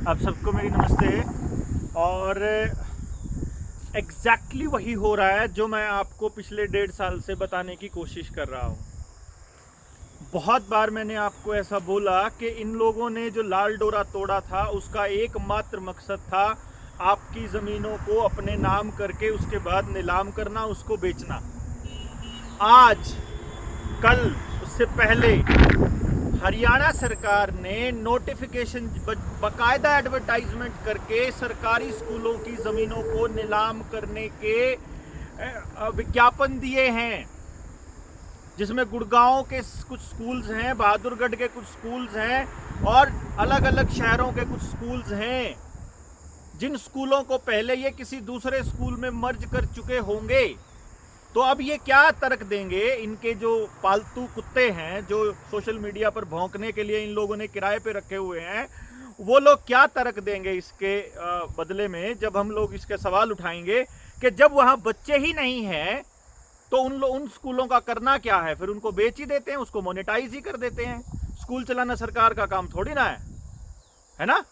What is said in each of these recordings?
आप सबको मेरी नमस्ते। और एग्जैक्टली वही हो रहा है जो मैं आपको पिछले 1.5 साल से बताने की कोशिश कर रहा हूँ। बहुत बार मैंने आपको ऐसा बोला कि इन लोगों ने जो लाल डोरा तोड़ा था उसका एकमात्र मकसद था आपकी ज़मीनों को अपने नाम करके उसके बाद नीलाम करना, उसको बेचना। आज कल उससे पहले हरियाणा सरकार ने नोटिफिकेशन बाकायदा एडवर्टाइजमेंट करके सरकारी स्कूलों की ज़मीनों को नीलाम करने के विज्ञापन दिए हैं, जिसमें गुड़गांव के कुछ स्कूल्स हैं, बहादुरगढ़ के कुछ स्कूल्स हैं और अलग अलग शहरों के कुछ स्कूल्स हैं, जिन स्कूलों को पहले ये किसी दूसरे स्कूल में मर्ज कर चुके होंगे। तो अब ये क्या तर्क देंगे, इनके जो पालतू कुत्ते हैं जो सोशल मीडिया पर भौंकने के लिए इन लोगों ने किराए पे रखे हुए हैं, वो लोग क्या तर्क देंगे इसके बदले में, जब हम लोग इसके सवाल उठाएंगे कि जब वहाँ बच्चे ही नहीं हैं तो उन स्कूलों का करना क्या है। फिर उनको बेच ही देते हैं, उसको मोनेटाइज ही कर देते हैं। स्कूल चलाना सरकार का काम थोड़ी ना है ना,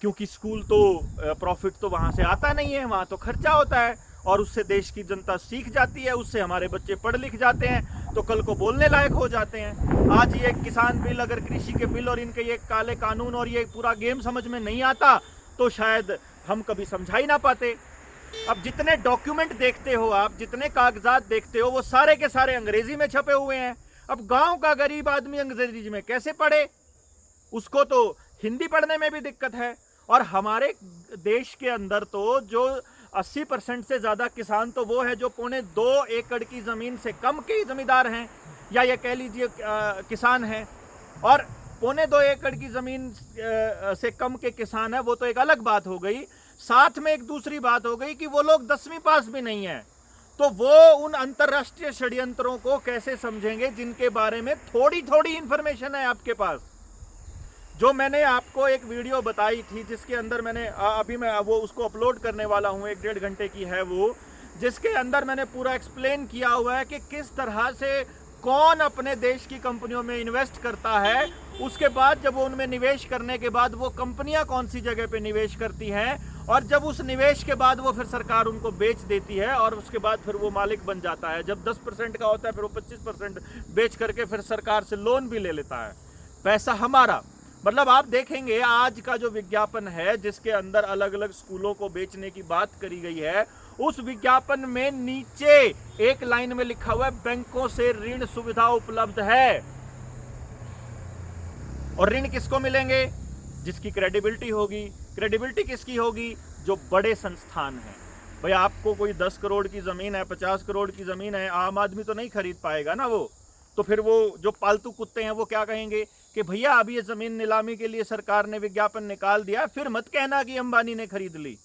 क्योंकि स्कूल तो प्रॉफिट तो वहाँ से आता नहीं है, वहाँ तो खर्चा होता है और उससे देश की जनता सीख जाती है, उससे हमारे बच्चे पढ़ लिख जाते हैं तो कल को बोलने लायक हो जाते हैं। आज ये किसान बिल, अगर कृषि के बिल और इनके ये काले कानून और ये पूरा गेम समझ में नहीं आता तो शायद हम कभी समझा ही ना पाते। अब जितने डॉक्यूमेंट देखते हो आप, जितने कागजात देखते हो, वो सारे के सारे अंग्रेजी में छपे हुए हैं। अब गांव का गरीब आदमी अंग्रेजी में कैसे पढ़े, उसको तो हिंदी पढ़ने में भी दिक्कत है। और हमारे देश के अंदर तो जो 80% से ज्यादा किसान तो वो है जो 2.25 एकड़ की जमीन से कम के जमींदार हैं, या ये कह लीजिए किसान हैं। और 2.25 एकड़ की जमीन से कम के किसान है, वो तो एक अलग बात हो गई। साथ में एक दूसरी बात हो गई कि वो लोग 10वीं पास भी नहीं है, तो वो उन अंतरराष्ट्रीय षड्यंत्रों को कैसे समझेंगे जिनके बारे में थोड़ी थोड़ी इंफॉर्मेशन है आपके पास। जो मैंने आपको एक वीडियो बताई थी, जिसके अंदर मैंने अभी मैं वो उसको अपलोड करने वाला हूँ, 1-1.5 घंटे की है वो, जिसके अंदर मैंने पूरा एक्सप्लेन किया हुआ है कि किस तरह से कौन अपने देश की कंपनियों में इन्वेस्ट करता है। उसके बाद जब वो उनमें निवेश करने के बाद वो कंपनियां कौन सी जगह पे निवेश करती हैं, और जब उस निवेश के बाद वो फिर सरकार उनको बेच देती है और उसके बाद फिर वो मालिक बन जाता है। जब 10% का होता है फिर वो 25% बेच करके फिर सरकार से लोन भी ले लेता है। पैसा हमारा, मतलब आप देखेंगे आज का जो विज्ञापन है जिसके अंदर अलग अलग स्कूलों को बेचने की बात करी गई है, उस विज्ञापन में नीचे एक लाइन में लिखा हुआ है बैंकों से ऋण सुविधा उपलब्ध है। और ऋण किसको मिलेंगे? जिसकी क्रेडिबिलिटी होगी। क्रेडिबिलिटी किसकी होगी? जो बड़े संस्थान हैं। भाई आपको कोई 10 करोड़ की जमीन है, 50 करोड़ की जमीन है, आम आदमी तो नहीं खरीद पाएगा ना वो। तो फिर वो जो पालतू कुत्ते हैं वो क्या कहेंगे कि भैया अब ये जमीन नीलामी के लिए सरकार ने विज्ञापन निकाल दिया, फिर मत कहना कि अंबानी ने खरीद ली।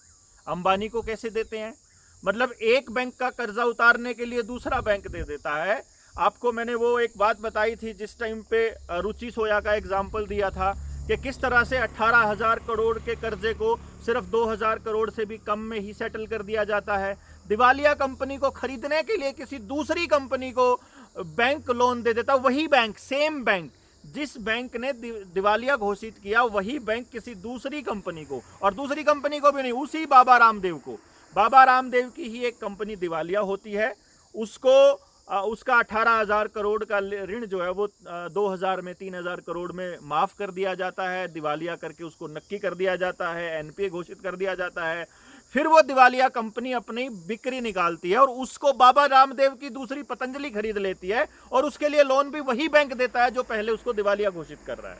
अंबानी को कैसे देते हैं? मतलब एक बैंक का कर्जा उतारने के लिए दूसरा बैंक दे देता है। आपको मैंने वो एक बात बताई थी जिस टाइम पे रुचि सोया का एग्जाम्पल दिया था कि किस तरह से 18,000 करोड़ के कर्जे को सिर्फ 2,000 करोड़ से भी कम में ही सेटल कर दिया जाता है। दिवालिया कंपनी को खरीदने के लिए किसी दूसरी कंपनी को बैंक लोन दे देता, वही बैंक, सेम बैंक, जिस बैंक ने दिवालिया घोषित किया वही बैंक किसी दूसरी कंपनी को, और दूसरी कंपनी को भी नहीं, उसी बाबा रामदेव को, बाबा रामदेव की ही एक कंपनी दिवालिया होती है, उसको उसका 18,000 करोड़ का ऋण जो है वो 2000 में 3,000 करोड़ में माफ कर दिया जाता है, दिवालिया करके उसको नक्की कर दिया जाता है, एनपीए घोषित कर दिया जाता है। फिर वो दिवालिया कंपनी अपनी बिक्री निकालती है और उसको बाबा रामदेव की दूसरी पतंजलि खरीद लेती है, और उसके लिए लोन भी वही बैंक देता है जो पहले उसको दिवालिया घोषित कर रहा है।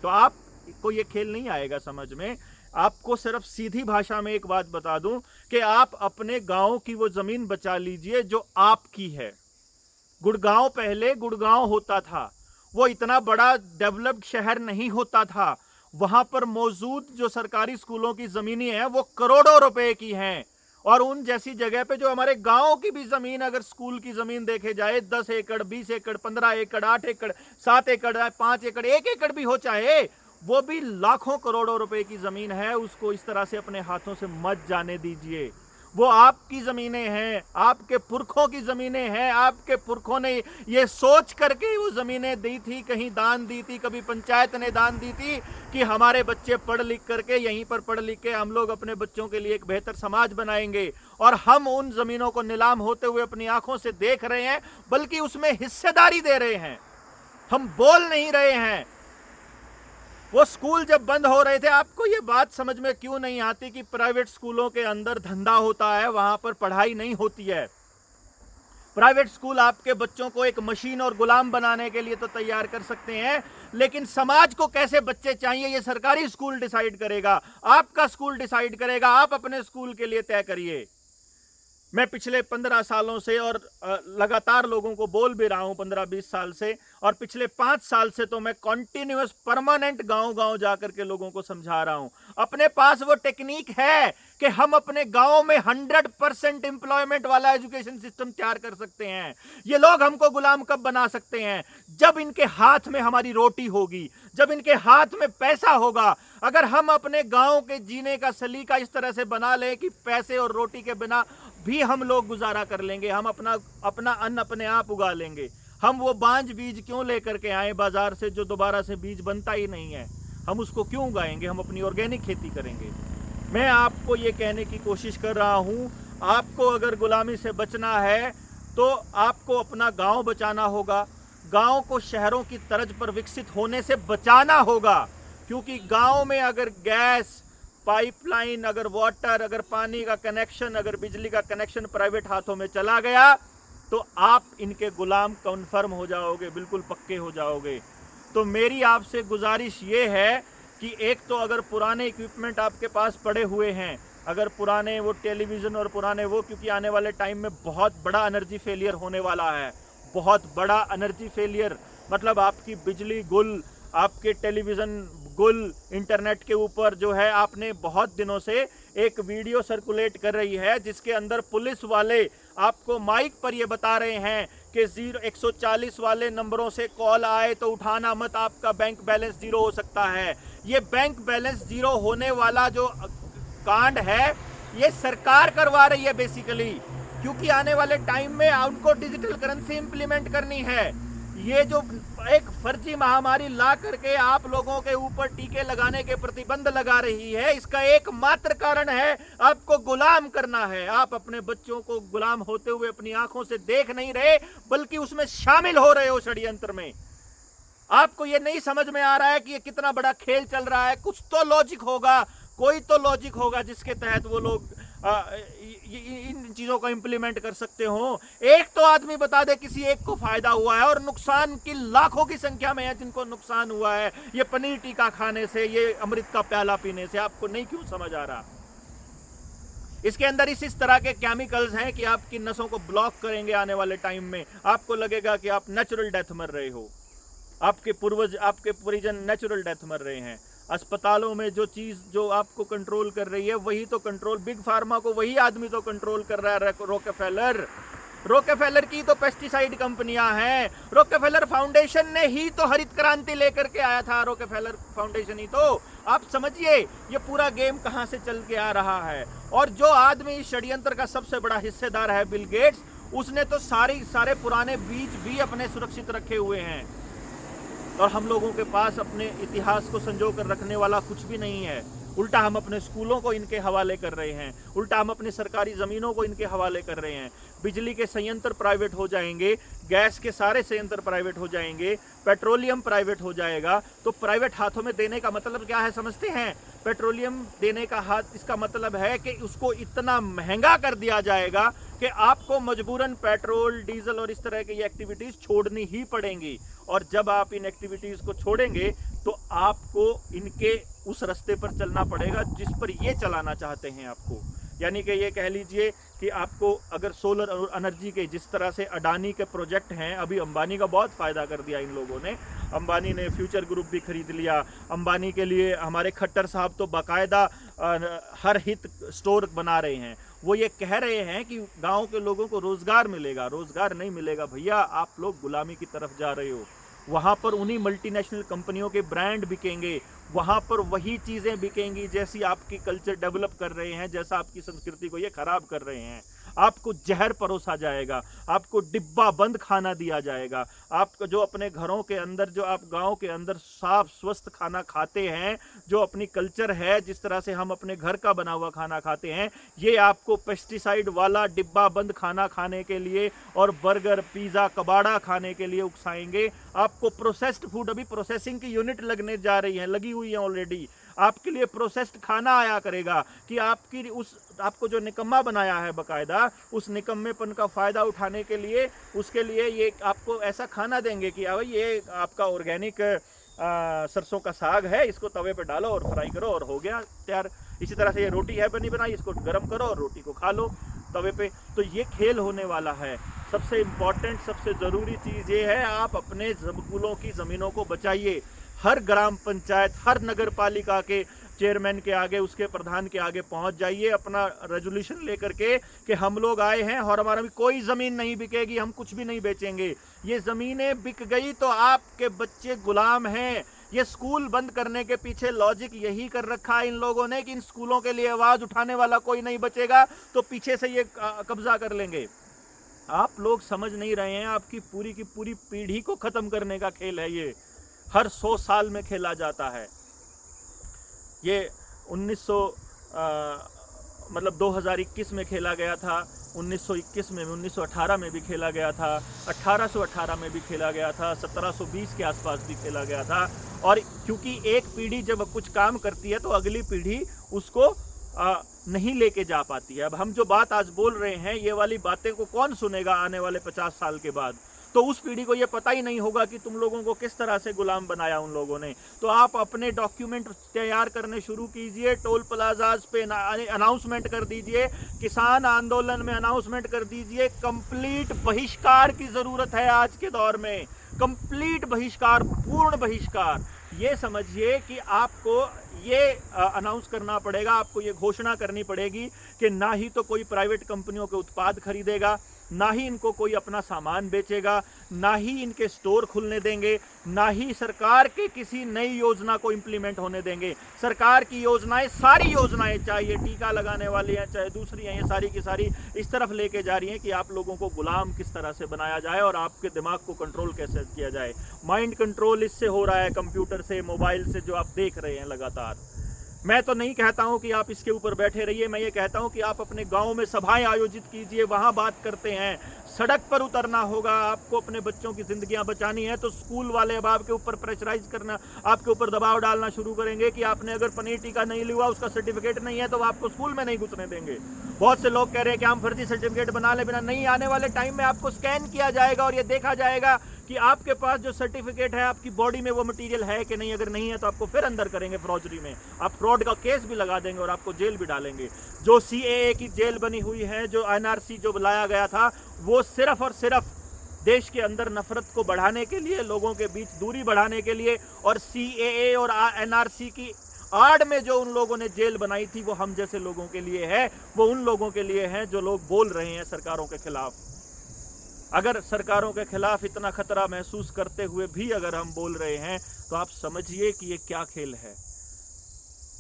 तो आपको ये खेल नहीं आएगा समझ में। आपको सिर्फ सीधी भाषा में एक बात बता दूं कि आप अपने गांव की वो जमीन बचा लीजिए जो आपकी है। गुड़गांव पहले गुड़गांव होता था, वो इतना बड़ा डेवलप्ड शहर नहीं होता था। वहां पर मौजूद जो सरकारी स्कूलों की जमीनें हैं वो करोड़ों रुपए की हैं, और उन जैसी जगह पे जो हमारे गांव की भी जमीन, अगर स्कूल की जमीन देखे जाए 10 एकड़, 20 एकड़, 15 एकड़, 8 एकड़, 7 एकड़, 5 एकड़, 1 एकड़ भी हो चाहे, वो भी लाखों करोड़ों रुपए की जमीन है। उसको इस तरह से अपने हाथों से मत जाने दीजिए। वो आपकी ज़मीनें हैं, आपके पुरखों की ज़मीनें हैं। आपके पुरखों ने ये सोच करके वो ज़मीनें दी थी, कहीं दान दी थी, कभी पंचायत ने दान दी थी कि हमारे बच्चे पढ़ लिख करके यहीं पर पढ़ लिख के हम लोग अपने बच्चों के लिए एक बेहतर समाज बनाएंगे। और हम उन ज़मीनों को नीलाम होते हुए अपनी आंखों से देख रहे हैं, बल्कि उसमें हिस्सेदारी दे रहे हैं। हम बोल नहीं रहे हैं। वो स्कूल जब बंद हो रहे थे, आपको ये बात समझ में क्यों नहीं आती कि प्राइवेट स्कूलों के अंदर धंधा होता है, वहां पर पढ़ाई नहीं होती है। प्राइवेट स्कूल आपके बच्चों को एक मशीन और गुलाम बनाने के लिए तो तैयार कर सकते हैं, लेकिन समाज को कैसे बच्चे चाहिए ये सरकारी स्कूल डिसाइड करेगा, आपका स्कूल डिसाइड करेगा। आप अपने स्कूल के लिए तय करिए। मैं पिछले 15 सालों से और लगातार लोगों को बोल भी रहा हूं, 15-20 साल से, और पिछले 5 साल से तो मैं कॉन्टिन्यूअस परमानेंट गांव-गांव जाकर के लोगों को समझा रहा हूं। अपने पास वो टेक्निक है कि हम अपने गांव में 100% एम्प्लॉयमेंट वाला एजुकेशन सिस्टम तैयार कर सकते हैं। ये लोग हमको गुलाम कब बना सकते हैं? जब इनके हाथ में हमारी रोटी होगी, जब इनके हाथ में पैसा होगा। अगर हम अपने गांव के जीने का सलीका इस तरह से बना लें कि पैसे और रोटी के बिना भी हम लोग गुजारा कर लेंगे, हम अपना अन्न अपने आप उगा लेंगे। हम वो बांझ बीज क्यों लेकर के आए बाजार से, जो दोबारा से बीज बनता ही नहीं है? हम उसको क्यों उगाएंगे? हम अपनी ऑर्गेनिक खेती करेंगे। मैं आपको ये कहने की कोशिश कर रहा हूँ, आपको अगर गुलामी से बचना है तो आपको अपना गांव बचाना होगा। गांव को शहरों की तर्ज पर विकसित होने से बचाना होगा, क्योंकि गांव में अगर गैस पाइपलाइन, अगर वाटर, अगर पानी का कनेक्शन, अगर बिजली का कनेक्शन प्राइवेट हाथों में चला गया तो आप इनके गुलाम कन्फर्म हो जाओगे, बिल्कुल पक्के हो जाओगे। तो मेरी आपसे गुजारिश ये है कि एक तो अगर पुराने इक्विपमेंट आपके पास पड़े हुए हैं, अगर पुराने वो टेलीविज़न और पुराने वो, क्योंकि आने वाले टाइम में बहुत बड़ा एनर्जी फेलियर होने वाला है, बहुत बड़ा एनर्जी फेलियर। मतलब आपकी बिजली गुल, आपके टेलीविज़न गुल, इंटरनेट के ऊपर जो है, आपने बहुत दिनों से एक वीडियो सर्कुलेट कर रही है जिसके अंदर पुलिस वाले आपको माइक पर ये बता रहे हैं कि 140 वाले नंबरों से कॉल आए तो उठाना मत, आपका बैंक बैलेंस जीरो हो सकता है। ये बैंक बैलेंस जीरो होने वाला जो कांड है ये सरकार करवा रही है बेसिकली, क्योंकि आने वाले टाइम में उनको डिजिटल करेंसी इंप्लीमेंट करनी है। ये जो एक फर्जी महामारी ला करके आप लोगों के ऊपर टीके लगाने के प्रतिबंध लगा रही है, इसका एकमात्र कारण है आपको गुलाम करना है। आप अपने बच्चों को गुलाम होते हुए अपनी आंखों से देख नहीं रहे, बल्कि उसमें शामिल हो रहे हो षड्यंत्र में। आपको ये नहीं समझ में आ रहा है कि ये कितना बड़ा खेल चल रहा है। कुछ तो लॉजिक होगा, कोई तो लॉजिक होगा जिसके तहत वो लोग इन चीजों को इंप्लीमेंट कर सकते हो। एक तो आदमी बता दे किसी एक को फायदा हुआ है, और नुकसान की लाखों की संख्या में है जिनको नुकसान हुआ है ये पनीर टीका खाने से, ये अमृत का प्याला पीने से। आपको नहीं क्यों समझ आ रहा? इसके अंदर इस तरह के केमिकल्स हैं कि आपकी नसों को ब्लॉक करेंगे आने वाले टाइम में। आपको लगेगा कि आप नेचुरल डेथ मर रहे हो, आपके पूर्वज, आपके परिजन नेचुरल डेथ मर रहे हैं। अस्पतालों में जो चीज जो आपको कंट्रोल कर रही है वही तो कंट्रोल, बिग फार्मा को वही आदमी तो कंट्रोल कर रहा है। रोकेफेलर की तो पेस्टिसाइड कंपनियां हैं। रोकेफेलर फाउंडेशन ने ही तो हरित क्रांति लेकर के आया था। रोकेफेलर फाउंडेशन ही तो, आप समझिए ये पूरा गेम कहां से चल के आ रहा है। और जो आदमी इस षड्यंत्र का सबसे बड़ा हिस्सेदार है, बिल गेट्स, उसने तो सारे पुराने बीज भी अपने सुरक्षित रखे हुए हैं। और हम लोगों के पास अपने इतिहास को संजो कर रखने वाला कुछ भी नहीं है। उल्टा हम अपने स्कूलों को इनके हवाले कर रहे हैं, उल्टा हम अपनी सरकारी ज़मीनों को इनके हवाले कर रहे हैं। बिजली के संयंत्र प्राइवेट हो जाएंगे, गैस के सारे संयंत्र प्राइवेट हो जाएंगे, पेट्रोलियम प्राइवेट हो जाएगा। तो प्राइवेट हाथों में देने का मतलब क्या है समझते हैं? पेट्रोलियम देने का हाथ, इसका मतलब है कि उसको इतना महंगा कर दिया जाएगा कि आपको मजबूरन पेट्रोल, डीजल और इस तरह की एक्टिविटीज़ छोड़नी ही पड़ेंगी। और जब आप इन एक्टिविटीज़ को छोड़ेंगे तो आपको इनके उस रास्ते पर चलना पड़ेगा जिस पर ये चलाना चाहते हैं आपको। यानी कि ये कह लीजिए कि आपको अगर सोलर एनर्जी के जिस तरह से अडानी के प्रोजेक्ट हैं, अभी अंबानी का बहुत फ़ायदा कर दिया इन लोगों ने। अंबानी ने फ्यूचर ग्रुप भी खरीद लिया। अंबानी के लिए हमारे खट्टर साहब तो बाकायदा हर हित स्टोर बना रहे हैं। वो ये कह रहे हैं कि गांव के लोगों को रोज़गार मिलेगा। रोज़गार नहीं मिलेगा भैया, आप लोग गुलामी की तरफ जा रहे हो। वहाँ पर उन्हीं मल्टीनेशनल कंपनियों के ब्रांड बिकेंगे, वहाँ पर वही चीज़ें बिकेंगी जैसी आपकी कल्चर डेवलप कर रहे हैं, जैसा आपकी संस्कृति को ये खराब कर रहे हैं। आपको जहर परोसा जाएगा, आपको डिब्बा बंद खाना दिया जाएगा। आपको जो अपने घरों के अंदर, जो आप गांव के अंदर साफ स्वस्थ खाना खाते हैं, जो अपनी कल्चर है, जिस तरह से हम अपने घर का बना हुआ खाना खाते हैं, ये आपको पेस्टिसाइड वाला डिब्बा बंद खाना खाने के लिए और बर्गर, पिज़्ज़ा, कबाड़ा खाने के लिए उकसाएंगे। आपको प्रोसेस्ड फूड, अभी प्रोसेसिंग की यूनिट लगने जा रही है, लगी हुई है ऑलरेडी, आपके लिए प्रोसेस्ड खाना आया करेगा कि आपको जो निकम्मा बनाया है बकायदा, उस निकम्मेपन का फ़ायदा उठाने के लिए, उसके लिए ये आपको ऐसा खाना देंगे कि भाई ये आपका ऑर्गेनिक सरसों का साग है, इसको तवे पे डालो और फ्राई करो और हो गया तैयार। इसी तरह से ये रोटी है बनी बनाई, इसको गर्म करो और रोटी को खा लो तवे पे। तो ये खेल होने वाला है। सबसे इम्पॉर्टेंट, सबसे ज़रूरी चीज़ ये है, आप अपने स्कूलों की ज़मीनों को बचाइए। हर ग्राम पंचायत, हर नगर पालिका के चेयरमैन के आगे, उसके प्रधान के आगे पहुंच जाइए अपना रेजोल्यूशन लेकर के कि हम लोग आए हैं और हमारा भी कोई ज़मीन नहीं बिकेगी, हम कुछ भी नहीं बेचेंगे। ये ज़मीनें बिक गई तो आपके बच्चे गुलाम हैं। ये स्कूल बंद करने के पीछे लॉजिक यही कर रखा है इन लोगों ने कि इन स्कूलों के लिए आवाज़ उठाने वाला कोई नहीं बचेगा, तो पीछे से ये कब्जा कर लेंगे। आप लोग समझ नहीं रहे हैं, आपकी पूरी की पूरी पीढ़ी को ख़त्म करने का खेल है ये। हर 100 साल में खेला जाता है ये। 2021 में खेला गया था, 1921 में, 1918 में भी खेला गया था, 1818 में भी खेला गया था, 1720 के आसपास भी खेला गया था। और क्योंकि एक पीढ़ी जब कुछ काम करती है तो अगली पीढ़ी उसको नहीं लेके जा पाती है। अब हम जो बात आज बोल रहे हैं, ये वाली बातें को कौन सुनेगा आने वाले 50 साल के बाद? तो उस पीढ़ी को ये पता ही नहीं होगा कि तुम लोगों को किस तरह से गुलाम बनाया उन लोगों ने। तो आप अपने डॉक्यूमेंट तैयार करने शुरू कीजिए, टोल प्लाजाज पे अनाउंसमेंट कर दीजिए, किसान आंदोलन में अनाउंसमेंट कर दीजिए। कंप्लीट बहिष्कार की ज़रूरत है आज के दौर में, कंप्लीट बहिष्कार, पूर्ण बहिष्कार। ये समझिए कि आपको ये अनाउंस करना पड़ेगा, आपको ये घोषणा करनी पड़ेगी कि ना ही तो कोई प्राइवेट कंपनियों के उत्पाद खरीदेगा, ना ही इनको कोई अपना सामान बेचेगा, ना ही इनके स्टोर खुलने देंगे, ना ही सरकार के किसी नई योजना को इम्प्लीमेंट होने देंगे। सरकार की योजनाएं, सारी योजनाएं, चाहे ये टीका लगाने वाली हैं, चाहे दूसरी हैं, ये सारी की सारी इस तरफ लेके जा रही हैं कि आप लोगों को गुलाम किस तरह से बनाया जाए और आपके दिमाग को कंट्रोल कैसे किया जाए। माइंड कंट्रोल इससे हो रहा है, कंप्यूटर से, मोबाइल से, जो आप देख रहे हैं लगातार। मैं तो नहीं कहता हूं कि आप इसके ऊपर बैठे रहिए, मैं ये कहता हूं कि आप अपने गांव में सभाएं आयोजित कीजिए, वहां बात करते हैं। सड़क पर उतरना होगा, आपको अपने बच्चों की ज़िंदगियां बचानी है तो स्कूल वाले अब आपके ऊपर प्रेशराइज करना, आपके ऊपर दबाव डालना शुरू करेंगे कि आपने अगर पनीर टीका नहीं लिया, उसका सर्टिफिकेट नहीं है, तो आपको स्कूल में नहीं घुसने देंगे। बहुत से लोग कह रहे हैं कि हम फर्जी सर्टिफिकेट बना ले बिना, नहीं, आने वाले टाइम में आपको स्कैन किया जाएगा और ये देखा जाएगा कि आपके पास जो सर्टिफिकेट है, आपकी बॉडी में वो मटेरियल है कि नहीं। अगर नहीं है तो आपको फिर अंदर करेंगे फौजरी में, आप फ्रॉड का केस भी लगा देंगे और आपको जेल भी डालेंगे। जो CAA की जेल बनी हुई है, जो NRC जो लाया गया था, वो सिर्फ और सिर्फ देश के अंदर नफरत को बढ़ाने के लिए, लोगों के बीच दूरी बढ़ाने के लिए, और CAA और NRC की आड़ में जो उन लोगों ने जेल बनाई थी, वो हम जैसे लोगों के लिए है, वो उन लोगों के लिए है जो लोग बोल रहे हैं सरकारों के खिलाफ। अगर सरकारों के खिलाफ इतना खतरा महसूस करते हुए भी अगर हम बोल रहे हैं, तो आप समझिए कि ये क्या खेल है।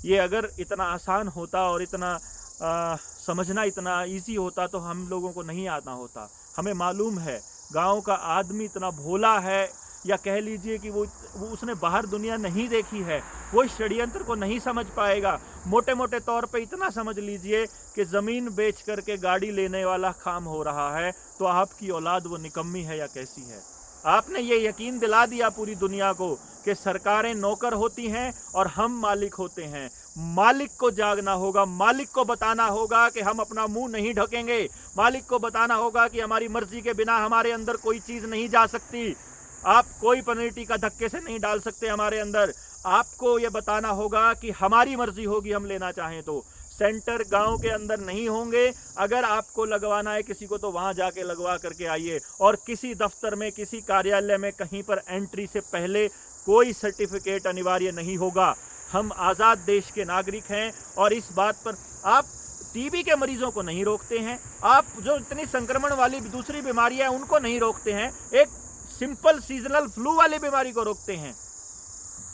ये अगर इतना आसान होता और इतना समझना इतना इजी होता तो हम लोगों को नहीं आना होता। हमें मालूम है, गांव का आदमी इतना भोला है, या कह लीजिए कि वो उसने बाहर दुनिया नहीं देखी है, वो इस षड्यंत्र को नहीं समझ पाएगा। मोटे मोटे तौर पे इतना समझ लीजिए कि ज़मीन बेच करके गाड़ी लेने वाला काम हो रहा है, तो आपकी औलाद वो निकम्मी है या कैसी है। आपने ये यकीन दिला दिया पूरी दुनिया को कि सरकारें नौकर होती हैं और हम मालिक होते हैं। मालिक को जागना होगा, मालिक को बताना होगा कि हम अपना मुंह नहीं ढकेंगे, मालिक को बताना होगा कि हमारी मर्जी के बिना हमारे अंदर कोई चीज़ नहीं जा सकती। आप कोई पनीर टीका धक्के से नहीं डाल सकते हमारे अंदर। आपको ये बताना होगा कि हमारी मर्जी होगी, हम लेना चाहें तो। सेंटर गांव के अंदर नहीं होंगे। अगर आपको लगवाना है किसी को, तो वहां जाके लगवा करके आइए। और किसी दफ्तर में, किसी कार्यालय में कहीं पर एंट्री से पहले कोई सर्टिफिकेट अनिवार्य नहीं होगा। हम आज़ाद देश के नागरिक हैं और इस बात पर आप टीबी के मरीजों को नहीं रोकते हैं, आप जो इतनी संक्रमण वाली दूसरी बीमारियां हैं उनको नहीं रोकते हैं। एक सिंपल सीजनल फ्लू वाली बीमारी को रोकते हैं।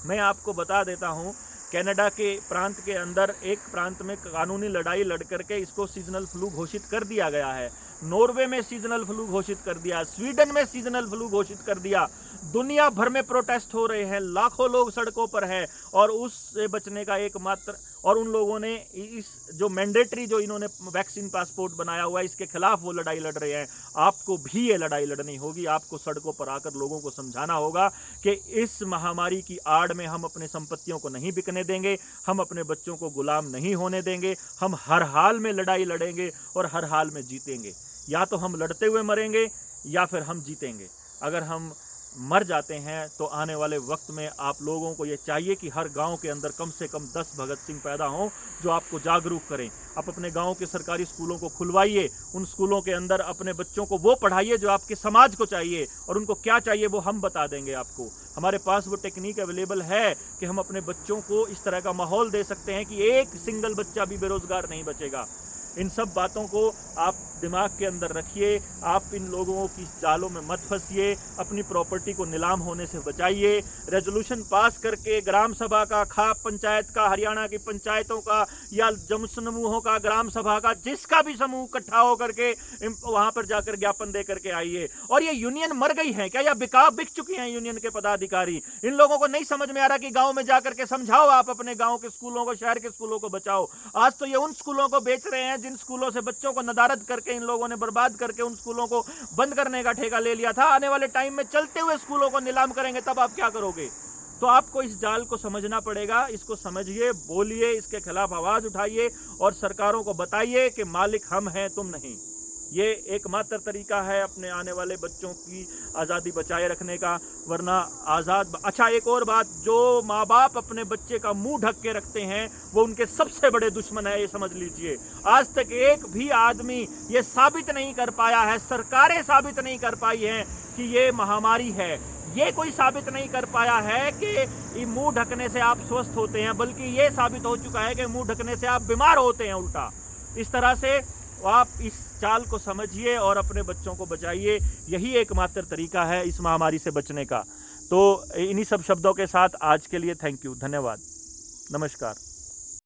मैं आपको बता देता हूं, कनाडा के प्रांत के अंदर एक प्रांत में कानूनी लड़ाई लड़ करके इसको सीजनल फ्लू घोषित कर दिया गया है। नॉर्वे में सीजनल फ्लू घोषित कर दिया, स्वीडन में सीजनल फ्लू घोषित कर दिया। दुनिया भर में प्रोटेस्ट हो रहे हैं, लाखों लोग सड़कों पर हैं, और उससे बचने का एकमात्र, और उन लोगों ने इस जो मैंडेटरी जो इन्होंने वैक्सीन पासपोर्ट बनाया हुआ है, इसके खिलाफ वो लड़ाई लड़ रहे हैं। आपको भी ये लड़ाई लड़नी होगी। आपको सड़कों पर आकर लोगों को समझाना होगा कि इस महामारी की आड़ में हम अपने संपत्तियों को नहीं बिकने देंगे, हम अपने बच्चों को गुलाम नहीं होने देंगे, हम हर हाल में लड़ाई लड़ेंगे और हर हाल में जीतेंगे। या तो हम लड़ते हुए मरेंगे या फिर हम जीतेंगे। अगर हम मर जाते हैं तो आने वाले वक्त में आप लोगों को ये चाहिए कि हर गांव के अंदर कम से कम 10 भगत सिंह पैदा हों जो आपको जागरूक करें। आप अपने गांव के सरकारी स्कूलों को खुलवाइए, उन स्कूलों के अंदर अपने बच्चों को वो पढ़ाइए जो आपके समाज को चाहिए, और उनको क्या चाहिए वो हम बता देंगे आपको। हमारे पास वो टेक्निक अवेलेबल है कि हम अपने बच्चों को इस तरह का माहौल दे सकते हैं कि एक सिंगल बच्चा भी बेरोजगार नहीं बचेगा। इन सब बातों को आप दिमाग के अंदर रखिए। आप इन लोगों की जालों में मत फंसिए, अपनी प्रॉपर्टी को नीलाम होने से बचाइए। रेजोल्यूशन पास करके ग्राम सभा का, खाप पंचायत का, हरियाणा की पंचायतों का या जन समूहों का, ग्राम सभा का, जिसका भी समूह इकट्ठा होकर के वहां पर जाकर ज्ञापन दे करके आइए। और ये यूनियन मर गई है क्या, या बिक चुकी हैं यूनियन के पदाधिकारी? इन लोगों को नहीं समझ में आ रहा कि गाँव में जाकर के समझाओ, आप अपने गाँव के स्कूलों को, शहर के स्कूलों को बचाओ। आज तो ये उन स्कूलों को बेच रहे हैं जिन स्कूलों से बच्चों को नदारद करके इन लोगों ने बर्बाद करके उन स्कूलों को बंद करने का ठेका ले लिया था। आने वाले टाइम में चलते हुए स्कूलों को नीलाम करेंगे, तब आप क्या करोगे? तो आपको इस जाल को समझना पड़ेगा। इसको समझिए, बोलिए, इसके खिलाफ आवाज उठाइए और सरकारों को बताइए कि मालिक हम हैं, तुम नहीं। ये एकमात्र तरीका है अपने आने वाले बच्चों की आज़ादी बचाए रखने का, वरना आज़ाद। अच्छा, एक और बात, जो माँ बाप अपने बच्चे का मुंह ढक के रखते हैं वो उनके सबसे बड़े दुश्मन है, ये समझ लीजिए। आज तक एक भी आदमी ये साबित नहीं कर पाया है, सरकारें साबित नहीं कर पाई हैं कि ये महामारी है। ये कोई साबित नहीं कर पाया है कि मुंह ढकने से आप स्वस्थ होते हैं, बल्कि ये साबित हो चुका है कि मुंह ढकने से आप बीमार होते हैं उल्टा। इस तरह से आप इस चाल को समझिए और अपने बच्चों को बचाइए। यही एकमात्र तरीका है इस महामारी से बचने का। तो इन्हीं सब शब्दों के साथ आज के लिए थैंक यू, धन्यवाद, नमस्कार।